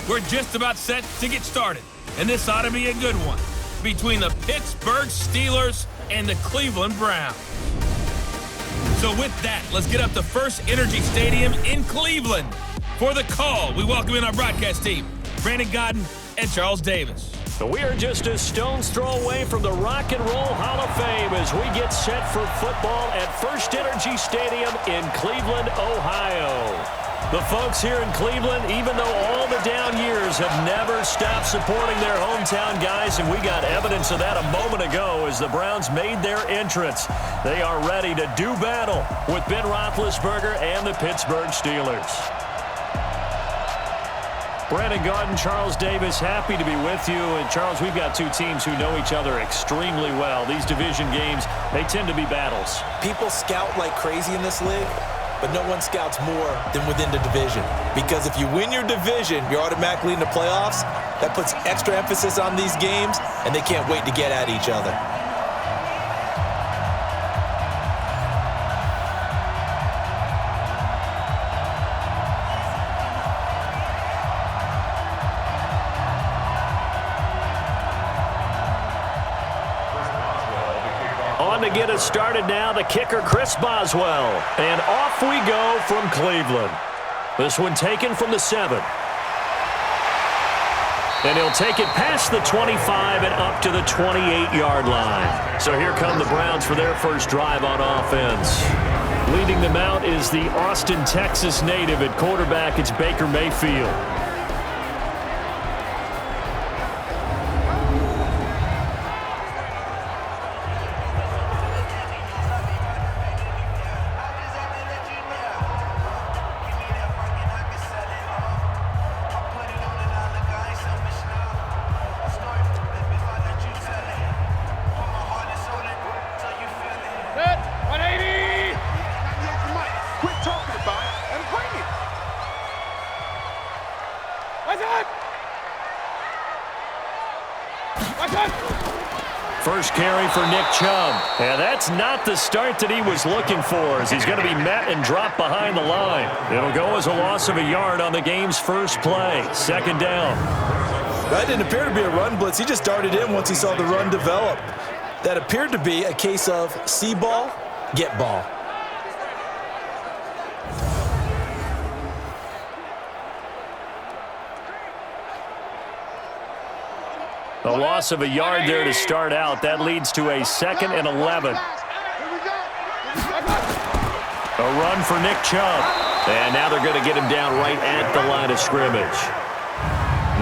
We're just about set to get started, and this ought to be a good one between the Pittsburgh Steelers and the Cleveland Browns. So with that, let's get up to First Energy Stadium in Cleveland. For the call, we welcome in our broadcast team, Brandon Godden and Charles Davis. We are just a stone's throw away from the Rock and Roll Hall of Fame as we get set for football at First Energy Stadium in Cleveland, Ohio. The folks here in Cleveland, even though all the down years, have never stopped supporting their hometown guys, and we got evidence of that a moment ago as the Browns made their entrance. They are ready to do battle with Ben Roethlisberger and the Pittsburgh Steelers. Brandon Godden, Charles Davis, happy to be with you. And Charles, we've got two teams who know each other extremely well. These division games, they tend to be battles. People scout like crazy in this league, but no one scouts more than within the division. Because if you win your division, you're automatically in the playoffs. That puts extra emphasis on these games, and they can't wait to get at each other. On to get us started now, the kicker, Chris Boswell. And off we go from Cleveland. This one taken from the 7. And he'll take it past the 25 and up to the 28-yard line. So here come the Browns for their first drive on offense. Leading them out is the Austin, Texas native at quarterback. It's Baker Mayfield. First carry for Nick Chubb. And that's not the start that he was looking for, as he's going to be met and dropped behind the line. It'll go as a loss of a yard on the game's first play. Second down. That didn't appear to be a run blitz. He just darted in once he saw the run develop. That appeared to be a case of see ball, get ball. A loss of a yard there to start out. That leads to a 2nd and 11. A run for Nick Chubb. And now they're going to get him down right at the line of scrimmage.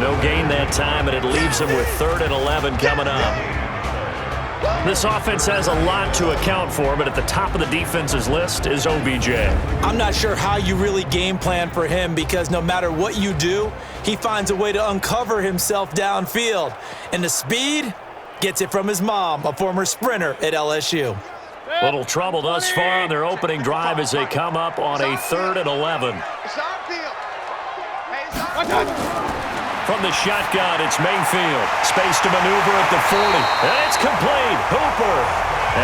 No gain that time, and it leaves him with 3rd and 11 coming up. This offense has a lot to account for, but at the top of the defense's list is OBJ. I'm not sure how you really game plan for him, because no matter what you do, he finds a way to uncover himself downfield. And the speed gets it from his mom, a former sprinter at LSU. Little trouble thus far on their opening drive as they come up on a 3rd and 11. From the shotgun, it's Mayfield. Space to maneuver at the 40. And it's complete. Hooper,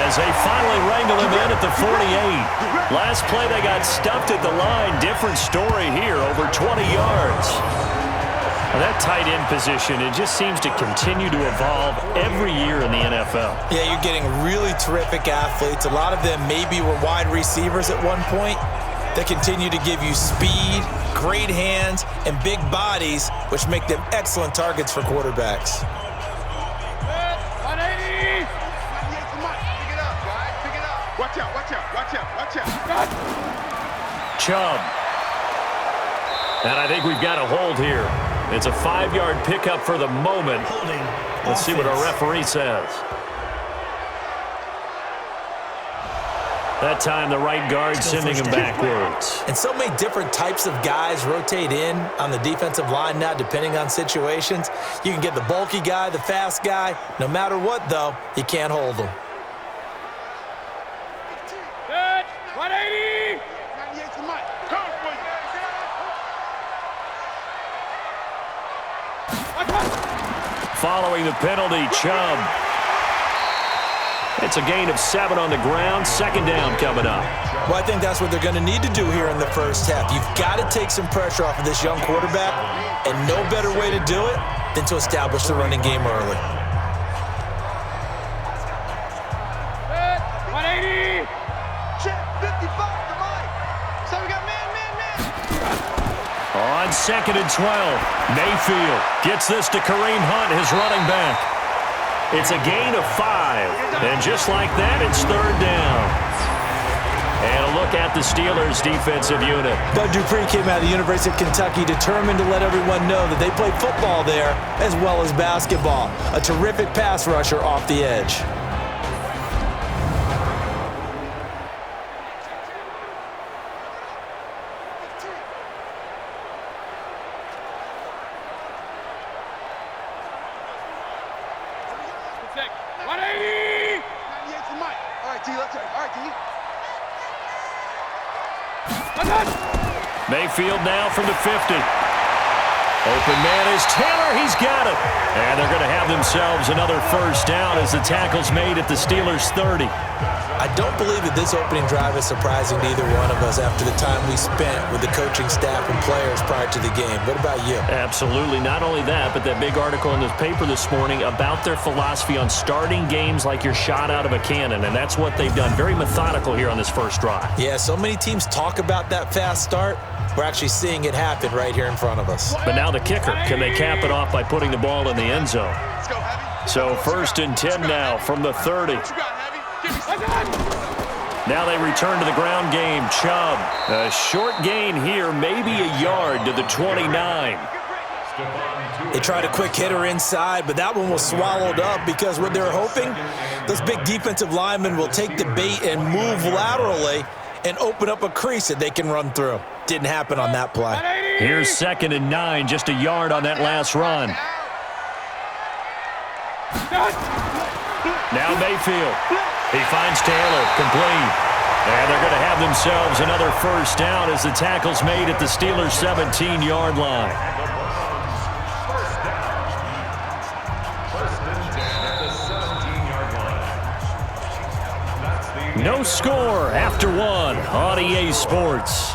as they finally wrangle him in at the 48. Last play, they got stuffed at the line. Different story here, over 20 yards. Now that tight end position, it just seems to continue to evolve every year in the NFL. Yeah, you're getting really terrific athletes. A lot of them maybe were wide receivers at one point. They continue to give you speed, great hands, and big bodies, which make them excellent targets for quarterbacks. 180! Pick it up, guys. Pick it up. Watch out, watch out, watch out, watch out. Chubb. And I think we've got a hold here. It's a 5-yard pickup for the moment. Let's see what our referee says. That time, the right guard sending him backwards. And so many different types of guys rotate in on the defensive line now, depending on situations. You can get the bulky guy, the fast guy. No matter what, though, you can't hold them. Good. 180! Following the penalty, Chubb. It's a gain of 7 on the ground. Second down coming up. Well, I think that's what they're going to need to do here in the first half. You've got to take some pressure off of this young quarterback, and no better way to do it than to establish the running game early. 180. Check 55 to Mike. So we got man. On 2nd and 12, Mayfield gets this to Kareem Hunt, his running back. It's a gain of 5, and just like that, it's 3rd down. And a look at the Steelers' defensive unit. Bud Dupree came out of the University of Kentucky determined to let everyone know that they play football there as well as basketball. A terrific pass rusher off the edge. Mayfield now from the 50. Open man is Taylor. He's got it. And they're going to have themselves another first down as the tackle's made at the Steelers' 30. I don't believe that this opening drive is surprising to either one of us after the time we spent with the coaching staff and players prior to the game. What about you? Absolutely. Not only that, but that big article in the paper this morning about their philosophy on starting games like you're shot out of a cannon, and that's what they've done. Very methodical here on this first drive. Yeah, so many teams talk about that fast start. We're actually seeing it happen right here in front of us. But now the kicker. Can they cap it off by putting the ball in the end zone? So 1st and 10 now from the 30. Now they return to the ground game. Chubb, a short gain here, maybe a yard to the 29. They tried a quick hitter inside, but that one was swallowed up because what they're hoping, those big defensive linemen will take the bait and move laterally and open up a crease that they can run through. Didn't happen on that play. Here's 2nd and 9, just a yard on that last run. Now Mayfield. He finds Taylor, complete. And they're going to have themselves another first down as the tackle's made at the Steelers' 17-yard line. No score after 1 on EA Sports.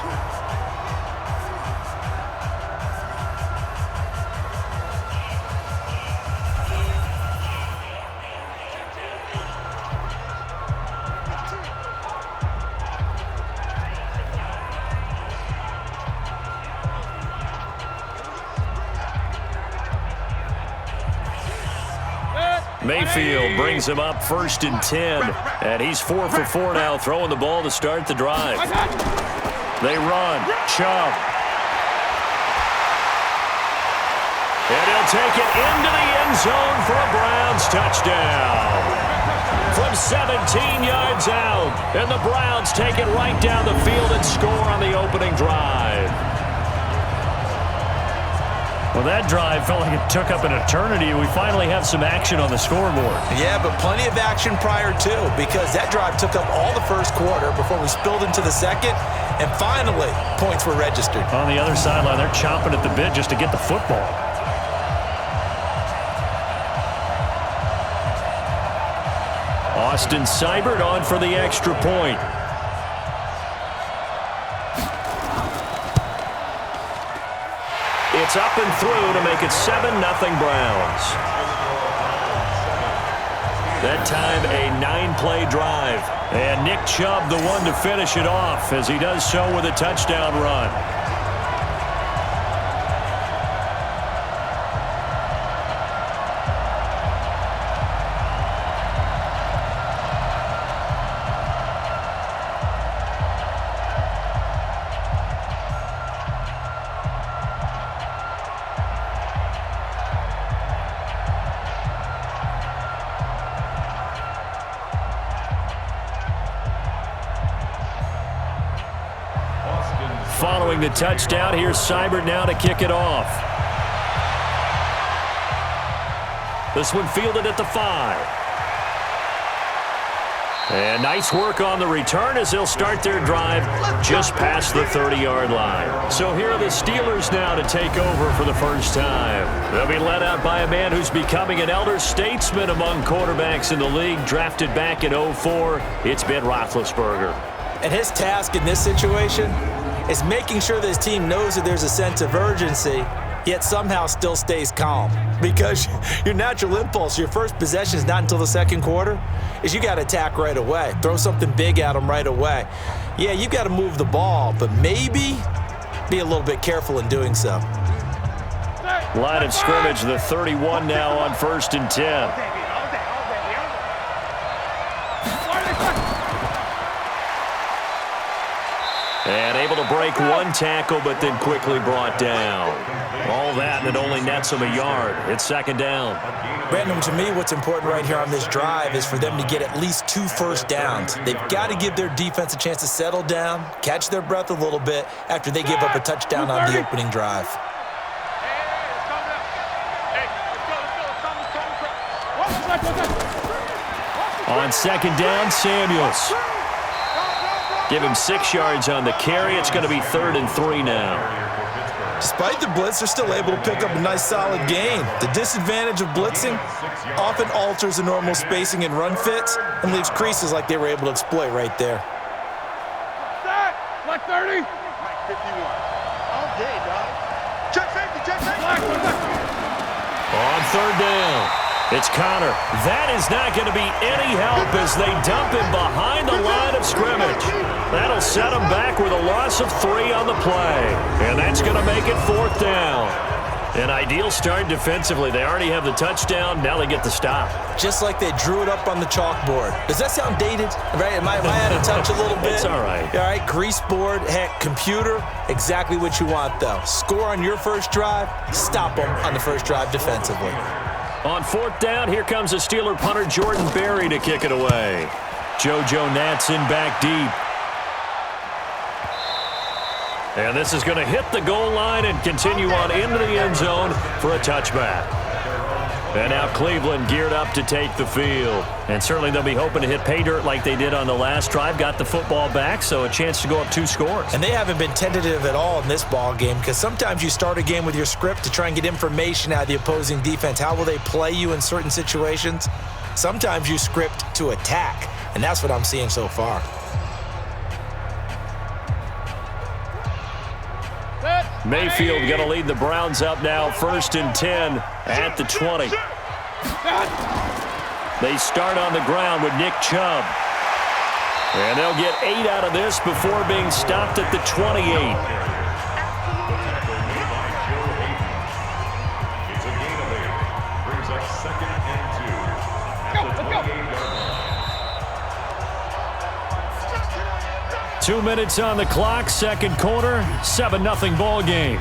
Mayfield brings him up 1st and 10, and he's 4 for 4 now, throwing the ball to start the drive. They run. Chubb. And he'll take it into the end zone for a Browns touchdown. From 17 yards out, and the Browns take it right down the field and score on the opening drive. Well, that drive felt like it took up an eternity, and we finally have some action on the scoreboard. Yeah, but plenty of action prior to, because that drive took up all the first quarter before we spilled into the second, and finally, points were registered. On the other sideline, they're chomping at the bit just to get the football. Austin Seibert on for the extra point. It's up and through to make it 7-0 Browns. That time a 9-play drive. And Nick Chubb the one to finish it off as he does so with a touchdown run. Following the touchdown, here's Seibert now to kick it off. This one fielded at the 5. And nice work on the return as they'll start their drive just past the 30-yard line. So here are the Steelers now to take over for the first time. They'll be led out by a man who's becoming an elder statesman among quarterbacks in the league, drafted back in 2004. It's Ben Roethlisberger. And his task in this situation is making sure that his team knows that there's a sense of urgency, yet somehow still stays calm. Because your natural impulse, your first possession is not until the second quarter, is you got to attack right away. Throw something big at them right away. Yeah, you got to move the ball, but maybe be a little bit careful in doing so. Line of scrimmage, the 31 now on 1st and 10. And able to break one tackle, but then quickly brought down. All that, and it only nets him a yard. It's 2nd down. Brandon, to me, what's important right here on this drive is for them to get at least 2 first downs. They've got to give their defense a chance to settle down, catch their breath a little bit after they give up a touchdown on the opening drive. On 2nd down, Samuels. Give him 6 yards on the carry. It's going to be 3rd and 3 now. Despite the blitz, they're still able to pick up a nice solid gain. The disadvantage of blitzing often alters the normal spacing and run fits and leaves creases like they were able to exploit right there. Black 30. Mike 51. All day, dog. Check safety, check safety. On 3rd down. It's Connor. That is not going to be any help as they dump him behind the line of scrimmage. That'll set him back with a loss of 3 on the play. And that's going to make it 4th down. An ideal start defensively. They already have the touchdown. Now they get the stop. Just like they drew it up on the chalkboard. Does that sound dated? Right? Am I out of touch a little bit? It's all right. All right, grease board, heck, computer, exactly what you want, though. Score on your first drive, stop them on the first drive defensively. On 4th down, here comes a Steeler punter, Jordan Berry, to kick it away. JoJo Natson back deep. And this is going to hit the goal line and continue on into the end zone for a touchback. And now Cleveland geared up to take the field. And certainly they'll be hoping to hit pay dirt like they did on the last drive. Got the football back, so a chance to go up 2 scores. And they haven't been tentative at all in this ball game because sometimes you start a game with your script to try and get information out of the opposing defense. How will they play you in certain situations? Sometimes you script to attack, and that's what I'm seeing so far. Mayfield going to lead the Browns up now, 1st and 10 at the 20. They start on the ground with Nick Chubb. And they'll get 8 out of this before being stopped at the 28. It's a gain of 8. Brings up 2nd and 2. 2 minutes on the clock, 2nd quarter, 7-0 ball game.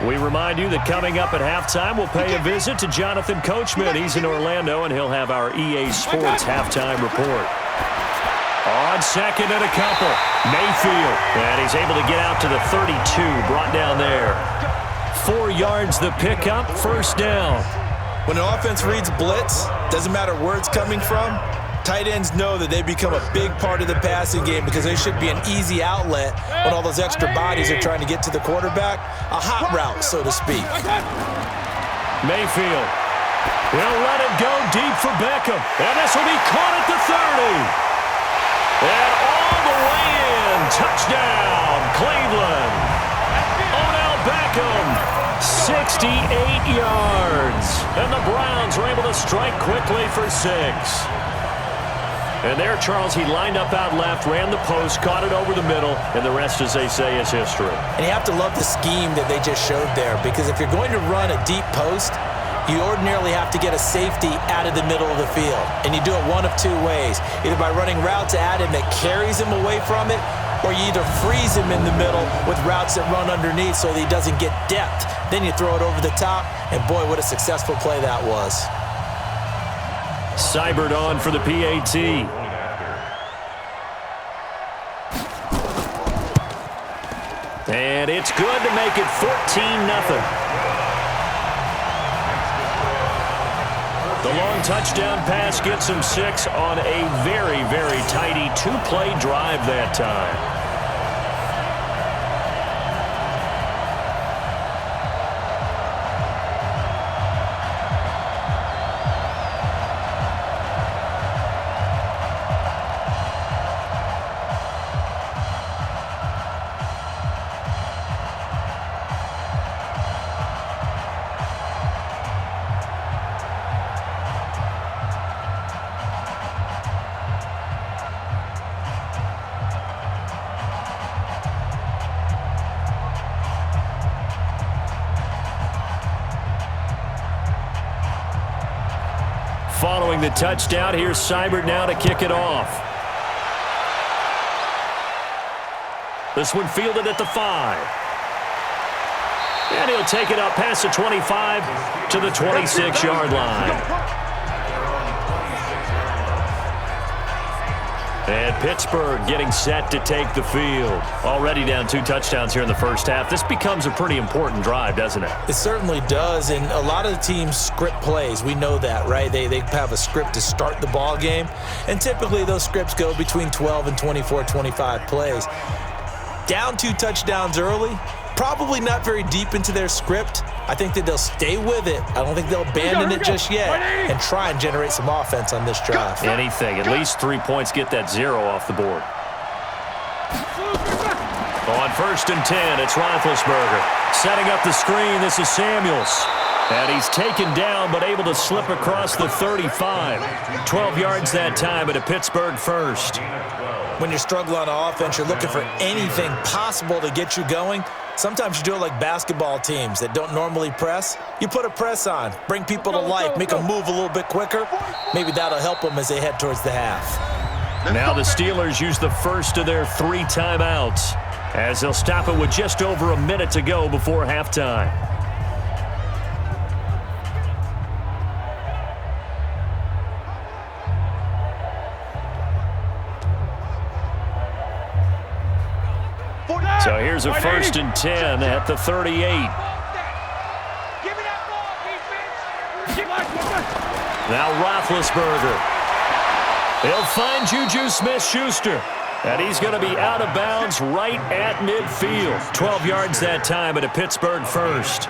We remind you that coming up at halftime, we'll pay a visit to Jonathan Coachman. He's in Orlando, and he'll have our EA Sports halftime report. On 2nd and a couple, Mayfield, and he's able to get out to the 32, brought down there. 4 yards the pickup, 1st down. When an offense reads blitz, doesn't matter where it's coming from, tight ends know that they become a big part of the passing game because they should be an easy outlet when all those extra bodies are trying to get to the quarterback. A hot route, so to speak. Mayfield will let it go deep for Beckham. And this will be caught at the 30. And all the way in. Touchdown, Cleveland. Odell Beckham, 68 yards. And the Browns are able to strike quickly for 6. And there, Charles, he lined up out left, ran the post, caught it over the middle, and the rest, as they say, is history. And you have to love the scheme that they just showed there, because if you're going to run a deep post, you ordinarily have to get a safety out of the middle of the field. And you do it one of 2 ways, either by running routes at him that carries him away from it, or you either freeze him in the middle with routes that run underneath so that he doesn't get depth. Then you throw it over the top, and boy, what a successful play that was. Seibert on for the PAT. And it's good to make it 14-0. The long touchdown pass gets him 6 on a very, very tidy 2-play drive that time. Following the touchdown, here's Seibert now to kick it off. This one fielded at the 5. And he'll take it up past the 25 to the 26-yard line. And Pittsburgh getting set to take the field. Already down 2 touchdowns here in the first half. This becomes a pretty important drive, doesn't it? It certainly does, and a lot of the teams script plays. We know that, right? They have a script to start the ball game, and typically those scripts go between 12 and 24, 25 plays. Down 2 touchdowns early, probably not very deep into their script. I think that they'll stay with it. I don't think they'll abandon it just yet and try and generate some offense on this drive. Anything. At least 3 points get that 0 off the board. On 1st and 10, it's Roethlisberger. Setting up the screen, this is Samuels. And he's taken down but able to slip across the 35. 12 yards that time at a Pittsburgh first. When you're struggling on offense, you're looking for anything possible to get you going. Sometimes you do it like basketball teams that don't normally press. You put a press on, bring people to life, make them move a little bit quicker. Maybe that'll help them as they head towards the half. Now the Steelers use the first of their 3 timeouts as they'll stop it with just over a minute to go before halftime. So here's a 1st and 10 at the 38. Now Roethlisberger. He'll find Juju Smith-Schuster. And he's going to be out of bounds right at midfield. 12 yards that time at a Pittsburgh first.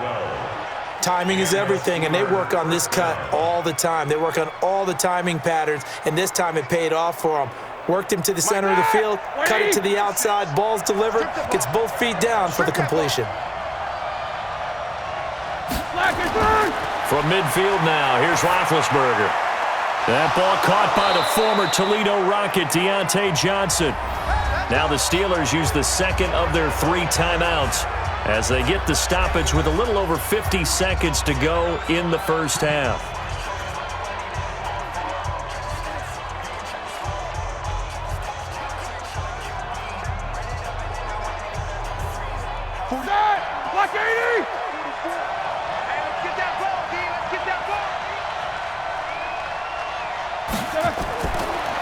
Timing is everything, and they work on this cut all the time. They work on all the timing patterns, and this time it paid off for them. Worked him to the center of the field, cut it to the outside, ball's delivered, gets both feet down for the completion. From midfield now, here's Roethlisberger. That ball caught by the former Toledo Rocket, Deontay Johnson. Now the Steelers use the second of their 3 timeouts as they get the stoppage with a little over 50 seconds to go in the first half.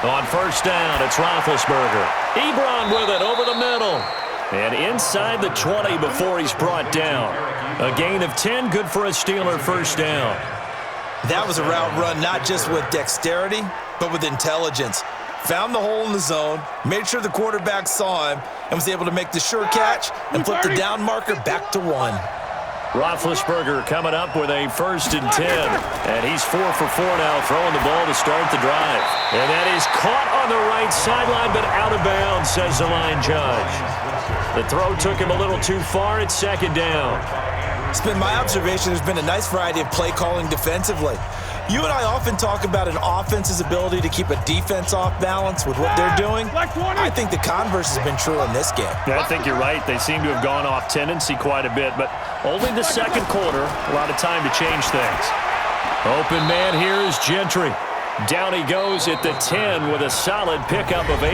On 1st down, it's Roethlisberger. Ebron with it over the middle. And inside the 20 before he's brought down. A gain of 10, good for a Steeler 1st down. That was a route run not just with dexterity, but with intelligence. Found the hole in the zone, made sure the quarterback saw him, and was able to make the sure catch and flip the down marker back to 1. Roethlisberger coming up with a 1st and 10. And he's 4 for 4 now, throwing the ball to start the drive. And that is caught on the right sideline, but out of bounds, says the line judge. The throw took him a little too far. It's 2nd down. It's been my observation there's been a nice variety of play calling defensively. You and I often talk about an offense's ability to keep a defense off balance with what they're doing. I think the converse has been true in this game. I think you're right. They seem to have gone off tendency quite a bit, but only the 2nd quarter, a lot of time to change things. Open man here is Gentry. Down he goes at the 10 with a solid pickup of 8.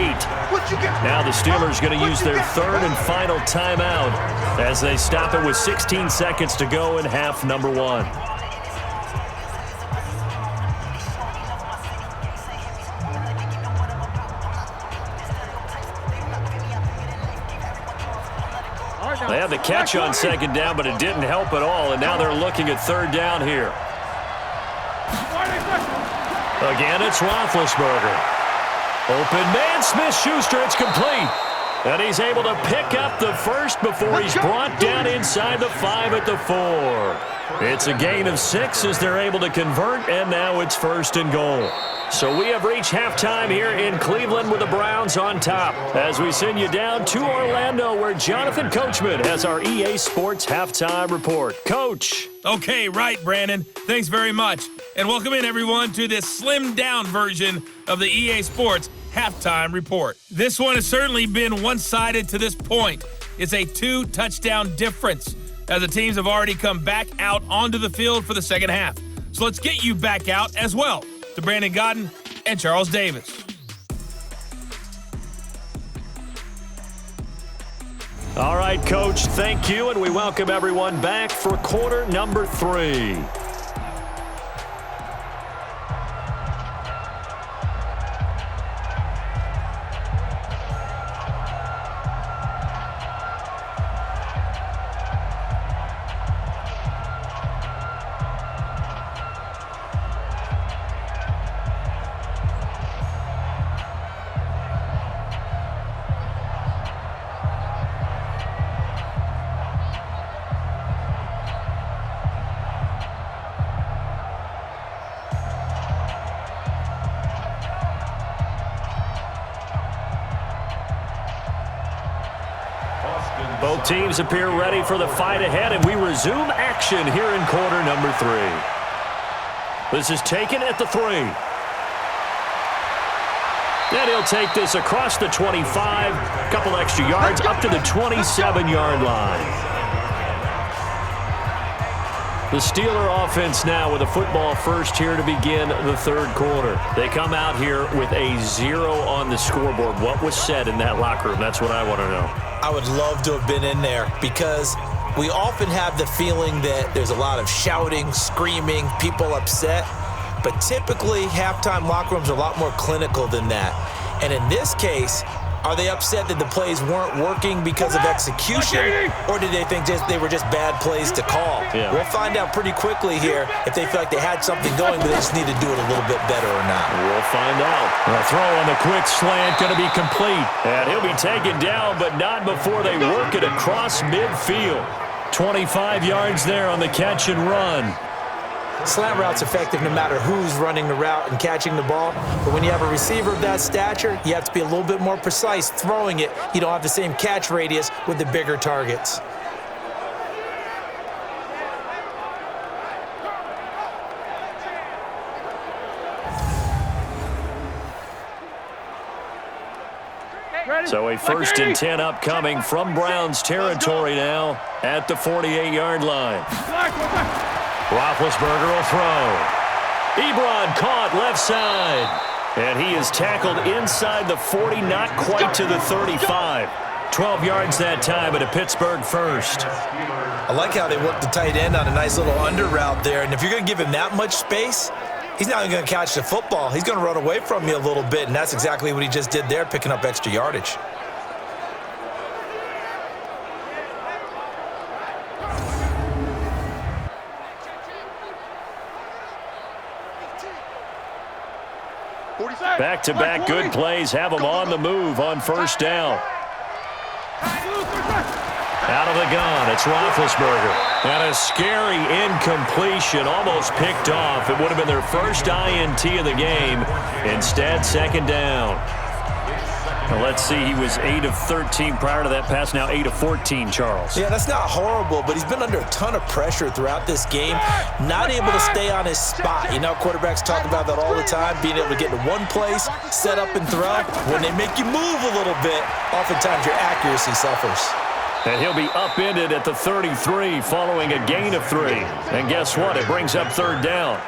Now the Steelers going to use their 3rd and final timeout as they stop it with 16 seconds to go in half number 1. They had the catch on second down, but it didn't help at all, and now they're looking at third down here. Again, it's Roethlisberger. Open man, Smith-Schuster, it's complete. And he's able to pick up the first before he's brought down inside the 5 at the 4. It's a gain of 6 as they're able to convert, and now it's 1st and goal. So we have reached halftime here in Cleveland with the Browns on top as we send you down to Orlando where Jonathan Coachman has our EA Sports halftime report. Coach. Okay, right, Brandon. Thanks very much. And welcome in, everyone, to this slimmed-down version of the EA Sports halftime report. This one has certainly been one-sided to this point. It's a 2-touchdown difference as the teams have already come back out onto the field for the second half. So let's get you back out as well to Brandon Godden and Charles Davis. All right, Coach, thank you, and we welcome everyone back for quarter number 3. Both teams appear ready for the fight ahead, and we resume action here in quarter number 3. This is taken at the 3. And he'll take this across the 25, a couple extra yards up to the 27-yard line. The Steeler offense now with a football first here to begin the third quarter. They come out here with a 0 on the scoreboard. What was said in that locker room? That's what I want to know. I would love to have been in there because we often have the feeling that there's a lot of shouting, screaming, people upset. But typically, halftime locker rooms are a lot more clinical than that. And in this case, are they upset that the plays weren't working because of execution, or did they think they were just bad plays to call? Yeah. We'll find out pretty quickly here if they feel like they had something going, but they just need to do it a little bit better or not. We'll find out. The throw on the quick slant going to be complete. And he'll be taken down, but not before they work it across midfield. 25 yards there on the catch and run. Slant route's effective no matter who's running the route and catching the ball. But when you have a receiver of that stature, you have to be a little bit more precise throwing it. You don't have the same catch radius with the bigger targets. So a 1st and 10 upcoming from Browns territory now at the 48-yard line. Roethlisberger will throw. Ebron caught left side. And he is tackled inside the 40, not quite to the 35. 12 yards that time at a Pittsburgh first. I like how they work the tight end on a nice little under route there. And if you're going to give him that much space, he's not even going to catch the football. He's going to run away from you a little bit, and that's exactly what he just did there, picking up extra yardage. Back-to-back good plays have them on the move on first down. Out of the gun, it's Roethlisberger. And a scary incompletion, almost picked off. It would have been their first INT of the game. Instead, second down. Now let's see, he was 8 of 13 prior to that pass, now 8 of 14, Charles. Yeah, that's not horrible, but he's been under a ton of pressure throughout this game, not able to stay on his spot. You know, quarterbacks talk about that all the time, being able to get to one place, set up and throw. When they make you move a little bit, oftentimes your accuracy suffers. And he'll be upended at the 33 following a gain of 3. And guess what? It brings up third down.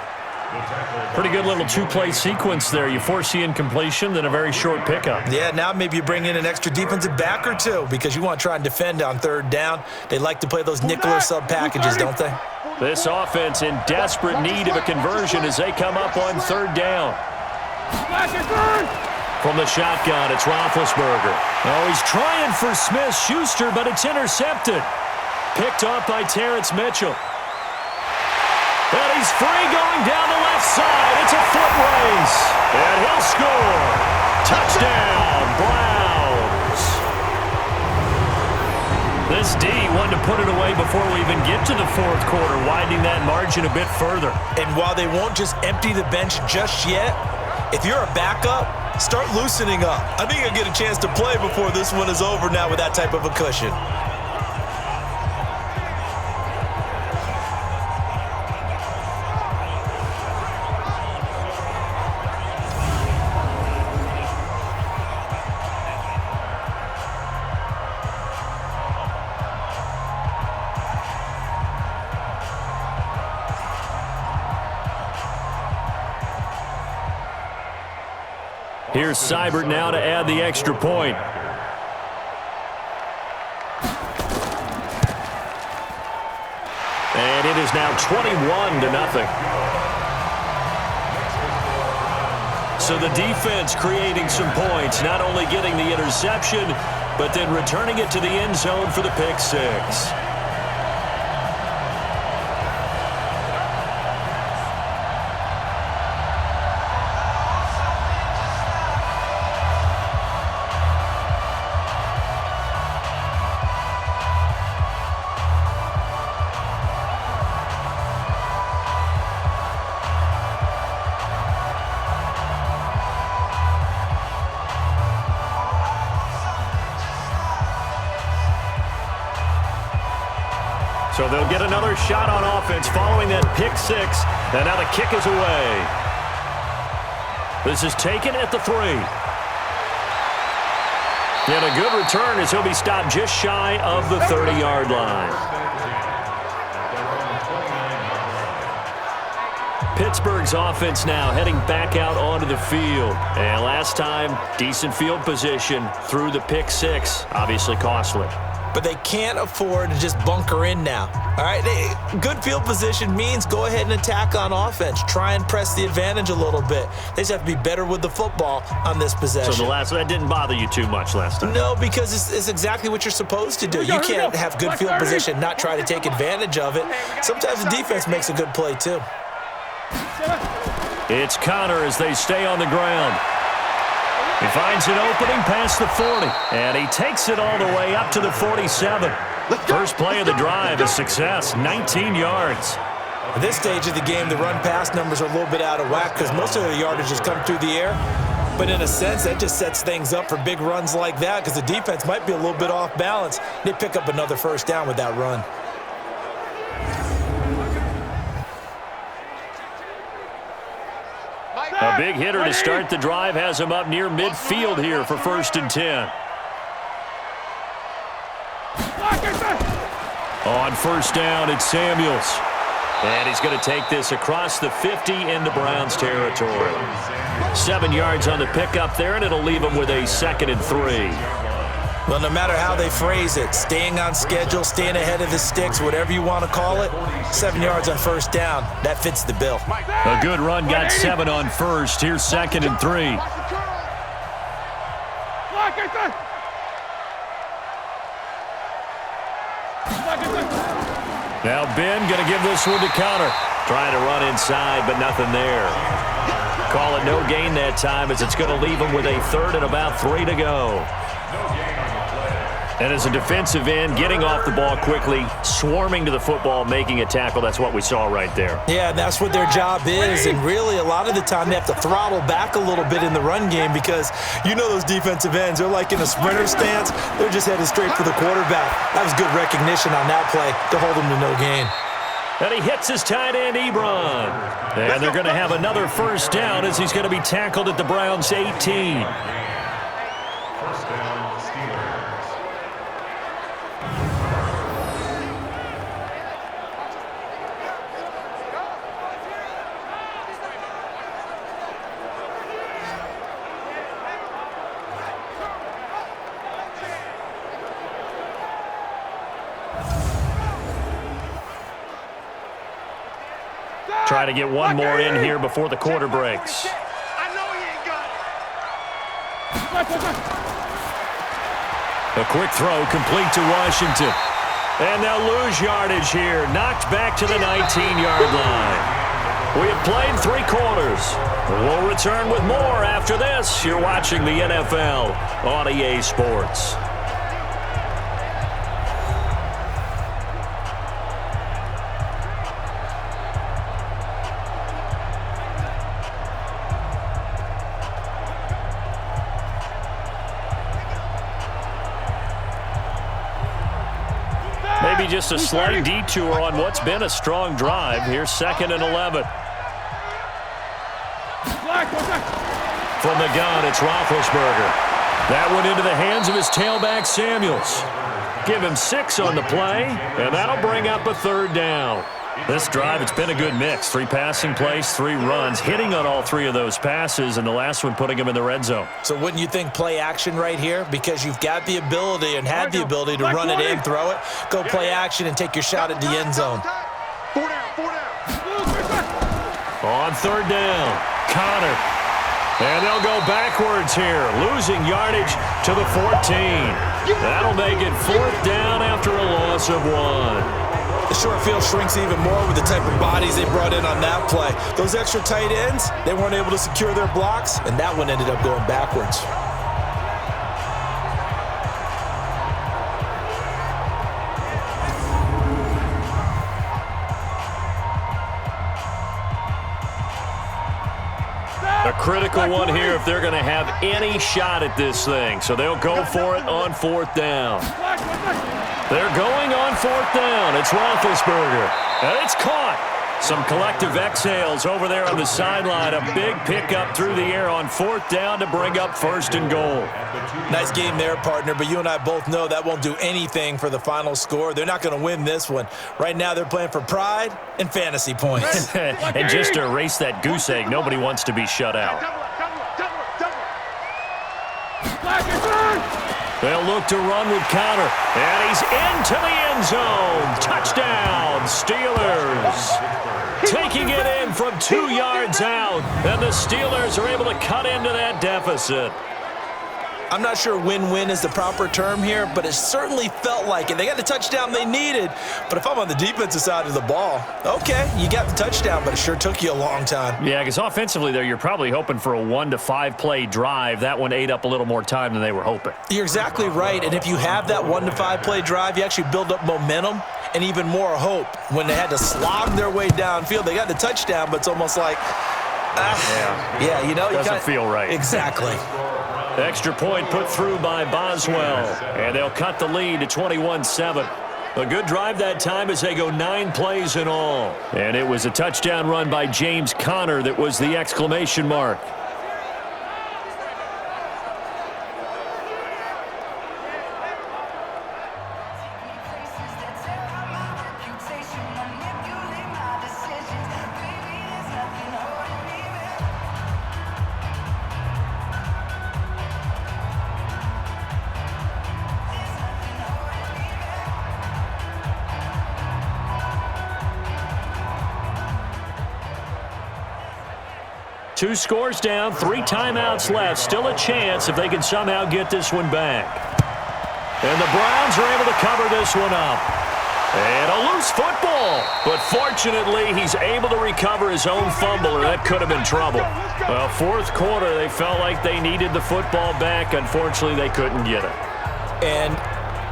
Pretty good little two-play sequence there. You force the incompletion, then a very short pickup. Yeah, now maybe you bring in an extra defensive back or two because you want to try and defend on third down. They like to play those nickel or sub packages, don't they? This offense in desperate need of a conversion as they come up on third down. From the shotgun, it's Roethlisberger. Oh, he's trying for Smith-Schuster, but it's intercepted. Picked off by Terrence Mitchell. And he's free going down the left side. It's a foot race. And he'll score. Touchdown, Browns. This D wanted to put it away before we even get to the fourth quarter, widening that margin a bit further. And while they won't just empty the bench just yet, if you're a backup, start loosening up. I think you'll get a chance to play before this one is over now with that type of a cushion. Here's Seibert now to add the extra point. And it is now 21-0. So the defense creating some points, not only getting the interception, but then returning it to the end zone for the pick six. So they'll get another shot on offense following that pick six. And now the kick is away. This is taken at the 3. And a good return as he'll be stopped just shy of the 30-yard line. Pittsburgh's offense now heading back out onto the field. And last time, decent field position through the pick six. Obviously costly. But they can't afford to just bunker in now. All right, good field position means go ahead and attack on offense. Try and press the advantage a little bit. They just have to be better with the football on this possession. So that didn't bother you too much last time? No, because it's exactly what you're supposed to do. You can't have good field position, not try to take advantage of it. Sometimes the defense makes a good play too. It's Connor as they stay on the ground. He finds an opening past the 40, and he takes it all the way up to the 47. First play of the drive, a success, 19 yards. At this stage of the game, the run-pass numbers are a little bit out of whack because most of the yardage has come through the air. But in a sense, that just sets things up for big runs like that because the defense might be a little bit off balance. They pick up another first down with that run. A big hitter to start the drive has him up near midfield here for 1st and 10. On first down, it's Samuels. And he's going to take this across the 50 into Browns territory. 7 yards on the pickup there, and it'll leave him with a 2nd and 3. Well, no matter how they phrase it, staying on schedule, staying ahead of the sticks, whatever you want to call it, 7 yards on first down, that fits the bill. A good run, got 7 on first. Here's 2nd and 3. Now Ben going to give this one to Connor. Trying to run inside, but nothing there. Call it no gain that time as it's going to leave him with a 3rd and about 3 to go. And as a defensive end, getting off the ball quickly, swarming to the football, making a tackle, that's what we saw right there. Yeah, that's what their job is, and really a lot of the time they have to throttle back a little bit in the run game because you know those defensive ends, they're like in a sprinter stance, they're just headed straight for the quarterback. That was good recognition on that play to hold him to no gain. And he hits his tight end, Ebron. And they're going to have another first down as he's going to be tackled at the Browns' 18. Try to get one more in here before the quarter breaks. I know he ain't got it. A quick throw complete to Washington. And they'll lose yardage here. Knocked back to the 19-yard line. We have played 3 quarters. We'll return with more after this. You're watching the NFL on EA Sports. Maybe just a slight detour on what's been a strong drive. Here's 2nd and 11. From the gun, it's Roethlisberger. That went into the hands of his tailback, Samuels. Give him 6 on the play, and that'll bring up a 3rd down. This drive, it's been a good mix. 3 passing plays, 3 runs, hitting on all 3 of those passes, and the last one putting him in the red zone. So wouldn't you think play action right here? Because you've got the ability and had the ability to run it in, throw it, go play action, and take your shot at the end zone. 4 down, 4 down. On 3rd down, Connor. And they'll go backwards here, losing yardage to the 14. That'll make it 4th down after a loss of 1. The short field shrinks even more with the type of bodies they brought in on that play. Those extra tight ends, they weren't able to secure their blocks, and that one ended up going backwards. A critical one here if they're going to have any shot at this thing. So they'll go for it on 4th down. They're going on 4th down. It's Roethlisberger. And it's caught. Some collective exhales over there on the sideline. A big pickup through the air on 4th down to bring up 1st and goal. Nice game there, partner, but you and I both know that won't do anything for the final score. They're not going to win this one. Right now, they're playing for pride and fantasy points. And just to erase that goose egg, nobody wants to be shut out. They'll look to run with Connor, and he's into the end zone. Touchdown, Steelers. Taking it in from 2 yards out, and the Steelers are able to cut into that deficit. I'm not sure win-win is the proper term here, but it certainly felt like it. They got the touchdown they needed, but if I'm on the defensive side of the ball, okay, you got the touchdown, but it sure took you a long time. Yeah, because offensively there, you're probably hoping for a 1 to 5 play drive. That one ate up a little more time than they were hoping. You're exactly right, and if you have that 1 to 5 play drive, you actually build up momentum and even more hope. When they had to slog their way downfield, they got the touchdown, but it's almost like, yeah, you know, doesn't feel right. Exactly. Extra point put through by Boswell, and they'll cut the lead to 21-7. A good drive that time as they go 9 plays in all. And it was a touchdown run by James Conner that was the exclamation mark. Two scores down, 3 timeouts left. Still a chance if they can somehow get this one back. And the Browns are able to cover this one up. And a loose football. But fortunately, he's able to recover his own fumble, or that could have been trouble. Well, 4th quarter, they felt like they needed the football back. Unfortunately, they couldn't get it. And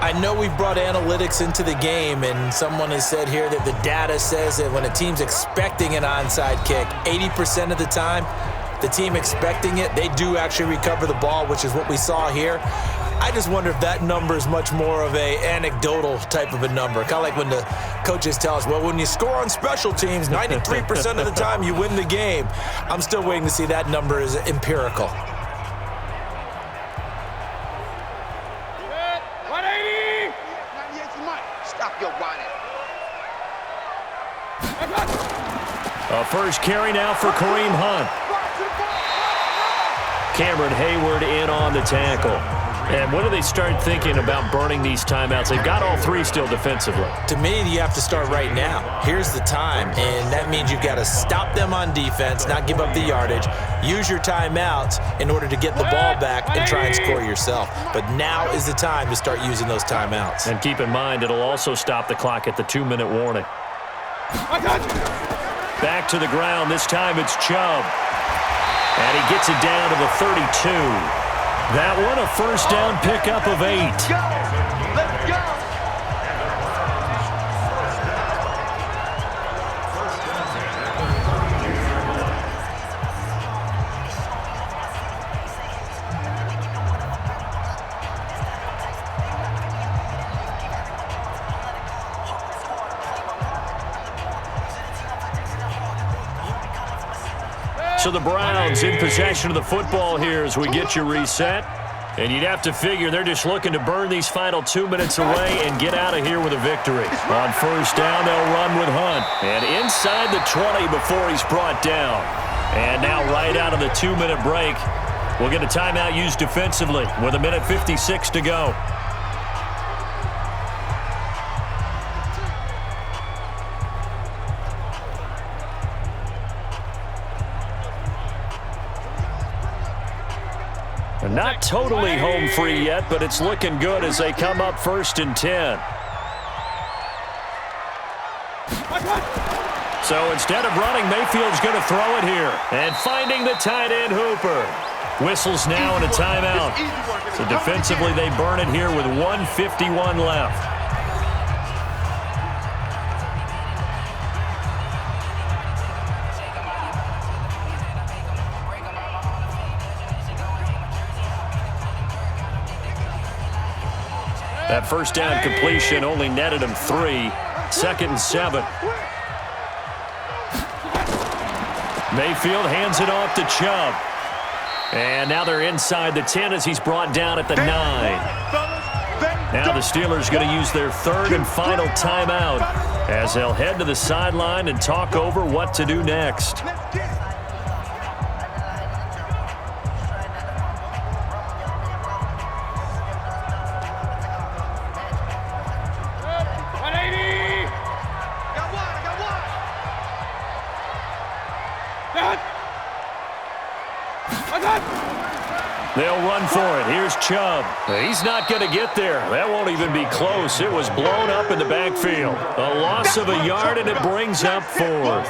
I know we've brought analytics into the game, and someone has said here that the data says that when a team's expecting an onside kick, 80% of the time, the team expecting it, they do actually recover the ball, which is what we saw here. I just wonder if that number is much more of a anecdotal type of a number. Kind of like when the coaches tell us, well, when you score on special teams, 93% of the time you win the game. I'm still waiting to see that number is empirical. A first carry now for Kareem Hunt. Cameron Hayward in on the tackle. And when do they start thinking about burning these timeouts? They've got all three still defensively. To me, you have to start right now. Here's the time, and that means you've got to stop them on defense, not give up the yardage, use your timeouts in order to get the ball back and try and score yourself. But now is the time to start using those timeouts. And keep in mind, it'll also stop the clock at the 2-minute warning. Back to the ground. This time it's Chubb. And he gets it down to the 32. That one, a first down pickup of 8. Let's go. So the Browns in possession of the football here as we get you reset. And you'd have to figure they're just looking to burn these final 2 minutes away and get out of here with a victory. On first down, they'll run with Hunt. And inside the 20 before he's brought down. And now right out of the 2-minute break, we'll get a timeout used defensively with 1:56 to go. Not totally home free yet, but it's looking good as they come up 1st and 10. So instead of running, Mayfield's going to throw it here. And finding the tight end Hooper. Whistles now and a timeout. So defensively, they burn it here with 1:51 left. That first down completion only netted him 3. 2nd and 7. Mayfield hands it off to Chubb. And now they're inside the 10 as he's brought down at the 9. Now the Steelers going to use their 3rd and final timeout as they'll head to the sideline and talk over what to do next. They'll run for it. Here's Chubb. He's not going to get there. That won't even be close. It was blown up in the backfield. A loss of a yard, and it brings up 4th.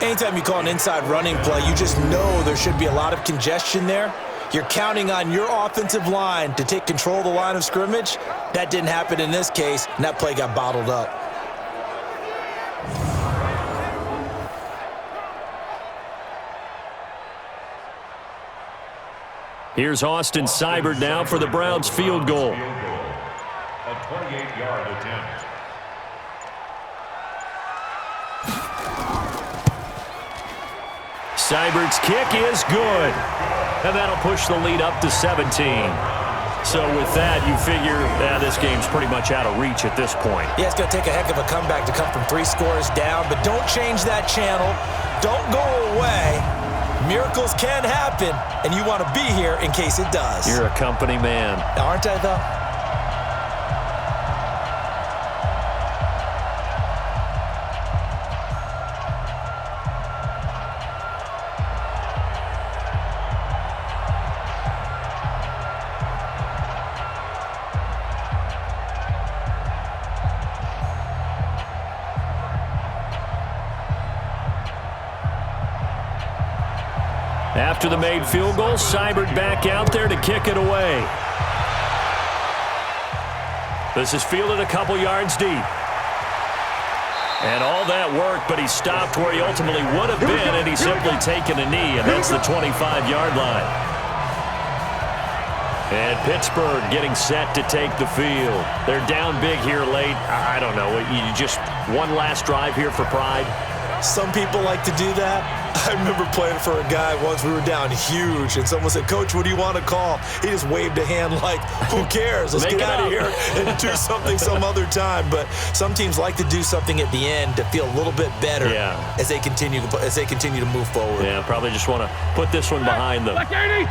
Anytime you call an inside running play, you just know there should be a lot of congestion there. You're counting on your offensive line to take control of the line of scrimmage. That didn't happen in this case, and that play got bottled up. Here's Austin Seibert now for the Browns field goal. A 28-yard attempt. Seibert's kick is good. And that'll push the lead up to 17. So with that, you figure this game's pretty much out of reach at this point. Yeah, it's going to take a heck of a comeback to come from 3 scores down, but don't change that channel. Don't go away. Miracles can happen, and you want to be here in case it does. You're a company man. Aren't I, though? After the made field goal, Seibert back out there to kick it away. This is fielded a couple yards deep. And all that work, but he stopped where he ultimately would have been, and he's simply taken a knee, and that's the 25-yard line. And Pittsburgh getting set to take the field. They're down big here late. I don't know. You just one last drive here for pride. Some people like to do that. I remember playing for a guy once. We were down huge, and someone said, "Coach, what do you want to call?" He just waved a hand like, "Who cares? Let's get out of here and do something some other time." But some teams like to do something at the end to feel a little bit better as they continue to move forward. Yeah, probably just want to put this one behind them. Hey,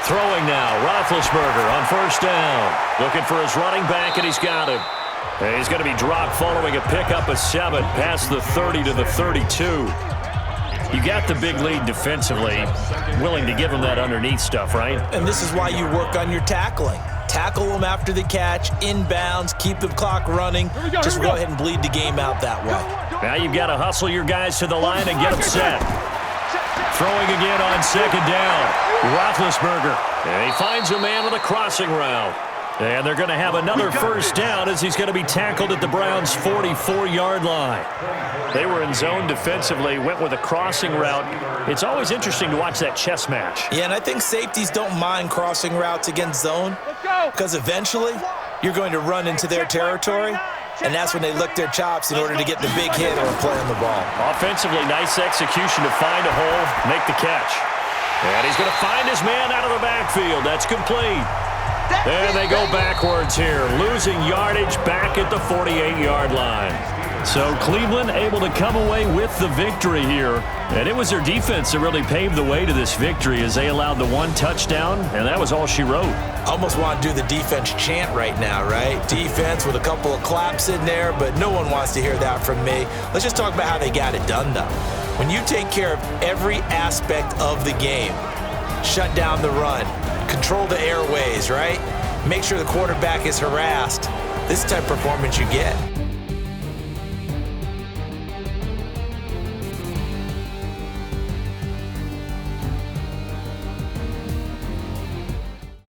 Throwing now, Roethlisberger on first down. Looking for his running back, and he's got him. And he's going to be dropped following a pickup of 7 past the 30 to the 32. You got the big lead defensively, willing to give him that underneath stuff, right? And this is why you work on your tackling. Tackle them after the catch, inbounds, keep the clock running. Just go ahead and bleed the game out that way. Now you've got to hustle your guys to the line and get them set. Throwing again on second down. Roethlisberger. And he finds a man with a crossing route. And they're going to have another first down as he's going to be tackled at the Browns' 44-yard line. They were in zone defensively, went with a crossing route. It's always interesting to watch that chess match. Yeah, and I think safeties don't mind crossing routes against zone because eventually you're going to run into their territory, and that's when they lick their chops in order to get the big hit or play on the ball. Offensively, nice execution to find a hole, make the catch. And he's going to find his man out of the backfield. That's complete. And they go backwards here, losing yardage back at the 48-yard line. So Cleveland able to come away with the victory here. And it was their defense that really paved the way to this victory as they allowed the 1 touchdown, and that was all she wrote. Almost want to do the defense chant right now, right? Defense with a couple of claps in there, but no one wants to hear that from me. Let's just talk about how they got it done, though. When you take care of every aspect of the game, shut down the run, control the airways, right? Make sure the quarterback is harassed. This type of performance you get.